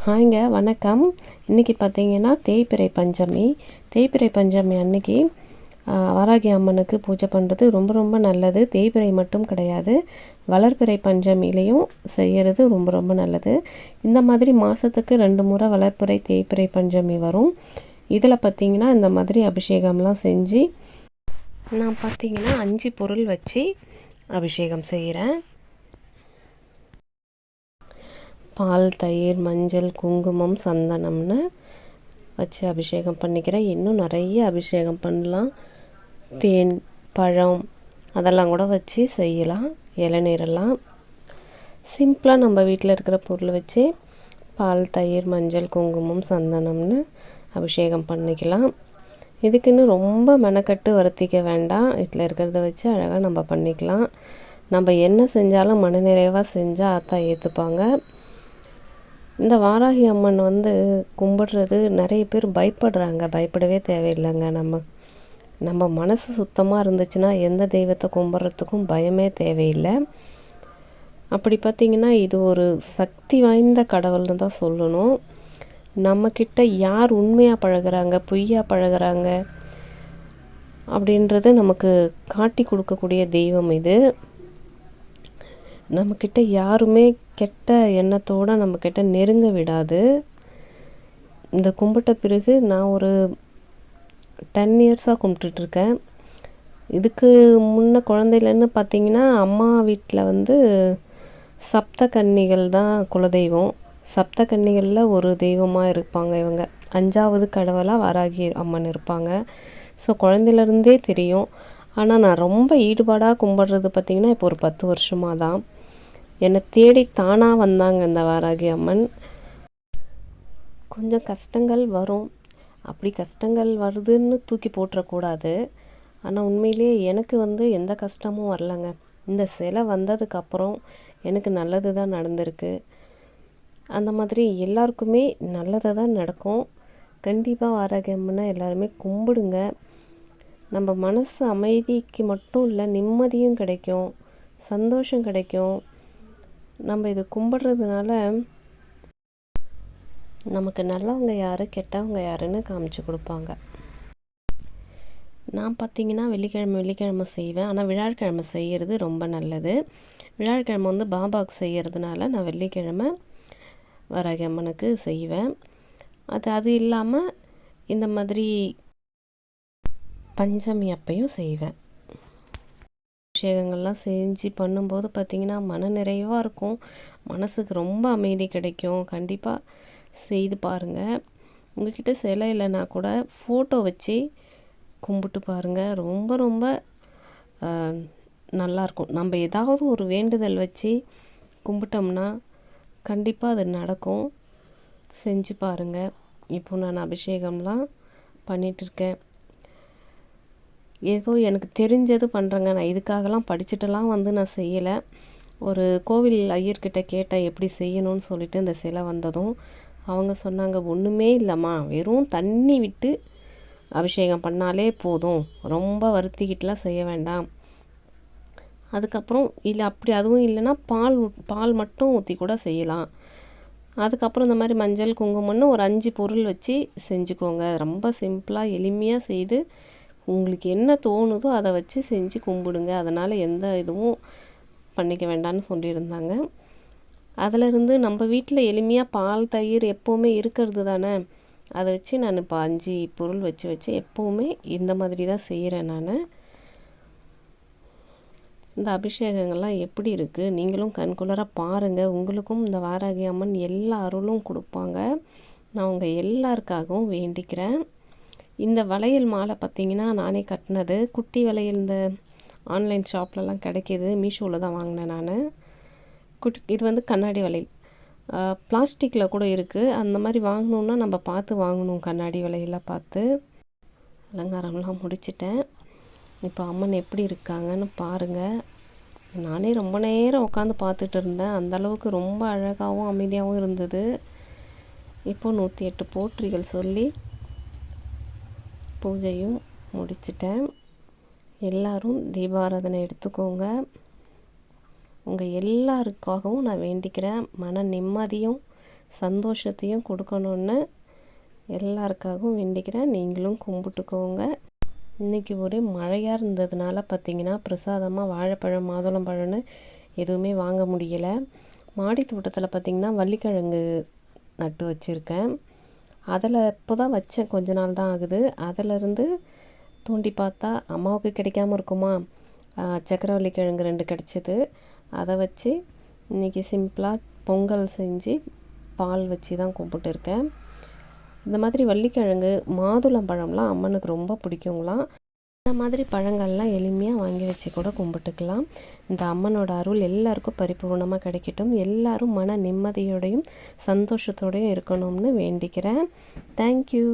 ஹாய்ங்க, வணக்கம். இன்றைக்கி பார்த்தீங்கன்னா தேய்பிறை பஞ்சமி. தேய்பிறை பஞ்சமி அன்னைக்கு வாராகி அம்மனுக்கு பூஜை பண்ணுறது ரொம்ப ரொம்ப நல்லது. தேய்பிறை மட்டும் கிடையாது, வளர்பிறை பஞ்சமிலையும் செய்கிறது ரொம்ப ரொம்ப நல்லது. இந்த மாதிரி மாதத்துக்கு 2 முறை வளர்பிறை தேய்பிறை பஞ்சமி வரும். இதில் பார்த்திங்கன்னா இந்த மாதிரி அபிஷேகம்லாம் செஞ்சு நான் பார்த்திங்கன்னா 5 பொருள் வச்சு அபிஷேகம் செய்கிறேன். பால், தயிர், மஞ்சள், குங்குமம், சந்தனம்னு வச்சு அபிஷேகம் பண்ணிக்கிறேன். இன்னும் நிறைய அபிஷேகம் பண்ணலாம். தேன், பழம் அதெல்லாம் கூட வச்சு செய்யலாம். இளநீரெல்லாம் சிம்பிளாக நம்ம வீட்டில் இருக்கிற பொருள் வச்சு பால், தயிர், மஞ்சள், குங்குமம், சந்தனம்னு அபிஷேகம் பண்ணிக்கலாம். இதுக்குன்னு ரொம்ப மெனக்கட்டு வருத்திக்க வேண்டாம். வீட்டில் இருக்கிறத வச்சு அழகாக நம்ம பண்ணிக்கலாம். நம்ம என்ன செஞ்சாலும் மனநிறைவாக செஞ்சால் ஆத்தா ஏற்றுப்பாங்க. இந்த வாராகி அம்மன் கும்பிடுறது நிறைய பேர் பயப்படுறாங்க. பயப்படவே தேவையில்லைங்க. நம்ம மனசு சுத்தமாக இருந்துச்சுன்னா எந்த தெய்வத்தை கும்பிட்றதுக்கும் பயமே தேவையில்லை. அப்படி பார்த்திங்கன்னா இது ஒரு சக்தி வாய்ந்த கடவுள்னு தான் சொல்லணும். நம்மக்கிட்ட யார் உண்மையாக பழகுறாங்க, பொய்யாக பழகுறாங்க அப்படின்றது நமக்கு காட்டி கொடுக்கக்கூடிய தெய்வம் இது. நம்மக்கிட்ட யாருமே கெட்ட எண்ணத்தோடு நம்மக்கிட்ட நெருங்க விடாது. இந்த கும்பிட்ட பிறகு நான் ஒரு 10 இயர்ஸாக கும்பிட்டுட்ருக்கேன். இதுக்கு முன்ன குழந்தையிலன்னு பார்த்திங்கன்னா அம்மா வீட்டில் சப்த கன்னிகள் தான் குலதெய்வம். சப்த கன்னிகளில் ஒரு தெய்வமாக இருப்பாங்க இவங்க. 5வது கடவுளாக வாராகி அம்மன் இருப்பாங்க. ஸோ குழந்தையிலேருந்தே தெரியும். ஆனால் நான் ரொம்ப ஈடுபாடாக கும்பிட்றது பார்த்திங்கன்னா இப்போ ஒரு 10 வருஷமாக தான். என்னை தேடி தானாக வந்தாங்க இந்த வாராகி அம்மன். கொஞ்சம் கஷ்டங்கள் வரும். அப்படி கஷ்டங்கள் வருதுன்னு தூக்கி போட்டுறக்கூடாது. ஆனால் உண்மையிலேயே எனக்கு எந்த கஷ்டமும் வரலைங்க. இந்த சிலை வந்ததுக்கப்புறம் எனக்கு நல்லது தான் நடந்திருக்கு. அந்த மாதிரி எல்லாருக்குமே நல்லதாக தான் நடக்கும். கண்டிப்பாக வாராகி அம்மனை எல்லாருமே கும்பிடுங்க. நம்ம மனசு அமைதிக்கு மட்டும் இல்லை, நிம்மதியும் கிடைக்கும், சந்தோஷம் கிடைக்கும். நம்ம இது கும்பிட்றதுனால நமக்கு நல்லவங்க யார், கெட்டவங்க யாருன்னு காமிச்சு கொடுப்பாங்க. நான் பார்த்திங்கன்னா வெள்ளிக்கிழமை செய்வேன். ஆனால் வியாழக்கிழமை செய்கிறது ரொம்ப நல்லது. வியாழக்கிழமை பாபாவுக்கு செய்கிறதுனால நான் வெள்ளிக்கிழமை வாராகி அம்மனுக்கு செய்வேன். அது இல்லாமல் இந்த மாதிரி பஞ்சமி அப்பையும் செய்வேன். அபிஷேகங்கள்லாம் செஞ்சு பண்ணும்போது பார்த்திங்கன்னா மன நிறைவாக இருக்கும். மனசுக்கு ரொம்ப அமைதி கிடைக்கும். கண்டிப்பாக செய்து பாருங்கள். உங்கள்கிட்ட சிலை இல்லைன்னா கூட ஃபோட்டோ வச்சு கும்பிட்டு பாருங்கள். ரொம்ப ரொம்ப நல்லாயிருக்கும். நம்ம ஏதாவது ஒரு வேண்டுதல் வச்சு கும்பிட்டோம்னா கண்டிப்பாக அது நடக்கும். செஞ்சு பாருங்கள். இப்போ நான் அபிஷேகம்லாம் பண்ணிகிட்ருக்கேன். ஏதோ எனக்கு தெரிஞ்சது பண்ணுறேங்க. நான் இதுக்காகலாம் படிச்சுட்டெல்லாம் நான் செய்யலை. ஒரு கோவில் ஐயர்கிட்ட கேட்டேன் எப்படி செய்யணும்னு சொல்லிட்டு இந்த சிலை வந்ததும் அவங்க சொன்னாங்க, ஒன்றுமே இல்லைம்மா, வெறும் தண்ணி விட்டு அபிஷேகம் பண்ணாலே போதும், ரொம்ப வருத்திக்கிட்டுலாம் செய்ய வேண்டாம். அதுக்கப்புறம் இல்லை அப்படி அதுவும் இல்லைன்னா பால் மட்டும் ஊற்றி கூட செய்யலாம். அதுக்கப்புறம் இந்த மாதிரி மஞ்சள், குங்குமம்னு ஒரு 5 பொருள் வச்சு செஞ்சுக்கோங்க. ரொம்ப சிம்பிளாக எளிமையாக செய்து உங்களுக்கு என்ன தோணுதோ அதை வச்சு செஞ்சு கும்பிடுங்க. அதனால் எந்த இதுவும் பண்ணிக்க வேண்டாம்னு சொல்லியிருந்தாங்க. அதிலிருந்து நம்ம வீட்டில் எளிமையாக பால், தயிர் எப்போவுமே இருக்கிறது தானே, அதை வச்சு நான் இப்போ 5 பொருள் வச்சு எப்போவுமே இந்த மாதிரி தான் செய்கிறேன் நான். இந்த அபிஷேகங்கள்லாம் எப்படி இருக்குது நீங்களும் கண்குள்ளராக பாருங்கள். உங்களுக்கும் இந்த வாராகி அம்மன் எல்லா அருளும் கொடுப்பாங்க. நான் உங்கள் எல்லாருக்காகவும் வேண்டிக்கிறேன். இந்த வளையல் மாலை பார்த்திங்கன்னா நானே கட்டினது. குட்டி வளையல் இந்த ஆன்லைன் ஷாப்லலாம் கிடைக்கிது. மீஷோவில் தான் வாங்கினேன் நான். இது கண்ணாடி வளையல். பிளாஸ்டிக்கில் கூட இருக்குது. அந்த மாதிரி வாங்கணுன்னா நம்ம பார்த்து வாங்கணும். கண்ணாடி வளையலாக பார்த்து. அலங்காரம்லாம் முடிச்சிட்டேன். இப்போ அம்மன் எப்படி இருக்காங்கன்னு பாருங்கள். நானே ரொம்ப நேரம் உட்காந்து பார்த்துட்டு இருந்தேன். அந்தளவுக்கு ரொம்ப அழகாகவும் அமைதியாகவும் இருந்தது. இப்போது 108 போற்றிகள் சொல்லி பூஜையும் முடிச்சிட்டேன். எல்லோரும் தீபாராதனை எடுத்துக்கோங்க. உங்கள் எல்லாருக்காகவும் நான் வேண்டிக்கிறேன். மன நிம்மதியும் சந்தோஷத்தையும் கொடுக்கணுன்னு எல்லாருக்காகவும் வேண்டிக்கிறேன். நீங்களும் கும்பிட்டுக்கோங்க. இன்றைக்கி ஒரே மழையாக இருந்ததுனால பார்த்திங்கன்னா பிரசாதமாக வாழைப்பழம் மாதுளம்பழம்னு எதுவுமே வாங்க முடியலை. மாடி தோட்டத்தில் பார்த்திங்கன்னா வள்ளிக்கிழங்கு நட்டு வச்சுருக்கேன். அதில் இப்போ தான் வச்சேன், கொஞ்ச நாள் தான் ஆகுது. அதிலருந்து தூண்டி பார்த்தா அம்மாவுக்கு கிடைக்காம இருக்குமா, சக்கரவள்ளி கிழங்கு 2 கிடச்சிது. அதை வச்சு இன்றைக்கி சிம்பிளாக பொங்கல் செஞ்சு பால் வச்சு தான் கும்பிட்டுருக்கேன். இந்த மாதிரி வள்ளிக்கிழங்கு மாதுளம்பழம்லாம் அம்மனுக்கு ரொம்ப பிடிக்குங்களாம். இந்த மாதிரி பழங்கள்லாம் எளிமையாக வாங்கி வச்சு கூட கும்பிட்டுக்கலாம். இந்த அம்மனோட அருள் எல்லாருக்கும் பரிபூர்ணமாக கிடைக்கட்டும். எல்லாரும் மன நிம்மதியோடையும் சந்தோஷத்தோடையும் இருக்கணும்னு வேண்டிக்கிறேன். தேங்க்யூ.